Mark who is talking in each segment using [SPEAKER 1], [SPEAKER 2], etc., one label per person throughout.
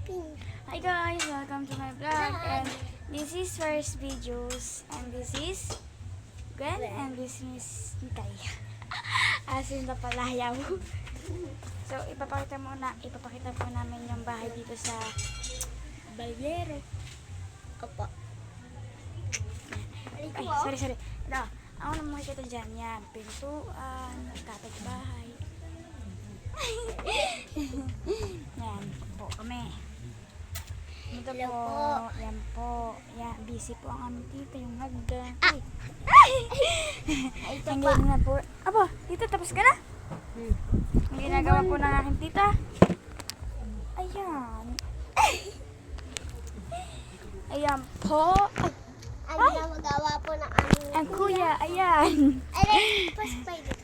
[SPEAKER 1] Hi guys, welcome to my vlog, and this is first videos, and this is Gwen, and this is Nikay. Asin na palayaw. So ipapakita po namin yung bahay dito sa Baldero.
[SPEAKER 2] Opo.
[SPEAKER 1] Ay, sorry. Ito, ako na makikita dyan. Yan, pintuan, kapitbahay. Yan po kami. Ito
[SPEAKER 2] Hello
[SPEAKER 1] po.
[SPEAKER 2] po.
[SPEAKER 1] Yan po. Yan, busy po ang aming tita, yung hagdan.
[SPEAKER 2] Ito
[SPEAKER 1] Ang
[SPEAKER 2] pa.
[SPEAKER 1] galing na po. Aba, tita, tapos ka na? Ang ginagawa po ng aking tita. Ayan. Ayan po.
[SPEAKER 2] Ang ginagawa po ng aming...
[SPEAKER 1] Ang kuya, ayan.
[SPEAKER 2] Ay,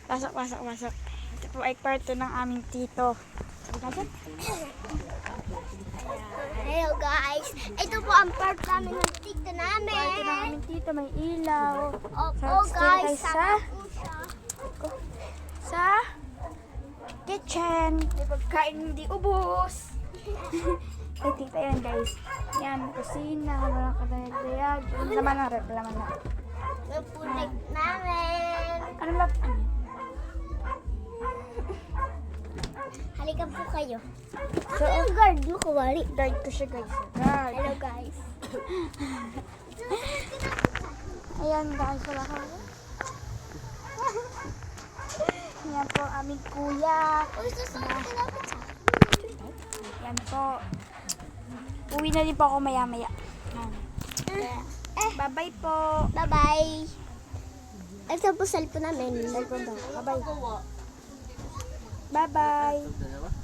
[SPEAKER 2] pasok.
[SPEAKER 1] Pasok. Ito po ay kwarto ng aming tito. Sabi natin?
[SPEAKER 2] Hello guys. Ito po ang part namin ng tito namin.
[SPEAKER 1] Kwarto ng aming tito, may ilaw.
[SPEAKER 2] Opo
[SPEAKER 1] So,
[SPEAKER 2] guys.
[SPEAKER 1] stay
[SPEAKER 2] Sama po siya.
[SPEAKER 1] Sa kitchen. May pagkain hindi ubos. Ay, tita yan guys. Yan, kusina, walang kadayag-dayag. Laman na rep, laman na.
[SPEAKER 2] Ang pulik namin.
[SPEAKER 1] Ano ba?
[SPEAKER 2] Halika po kayo.
[SPEAKER 1] So,
[SPEAKER 2] Ako yung guard mo, kuwari.
[SPEAKER 1] guard ko siya guys. Guard.
[SPEAKER 2] Hello guys.
[SPEAKER 1] Ayan guys, wala ka. Yan po aming kuya.
[SPEAKER 2] Uy, susunod ka lang.
[SPEAKER 1] Yan po. Uwi na din po ako maya-maya. Yan. Bye-bye po.
[SPEAKER 2] Bye-bye. Ito po cellphone namin.
[SPEAKER 1] Cellphone daw. Bye-bye. Bye-bye.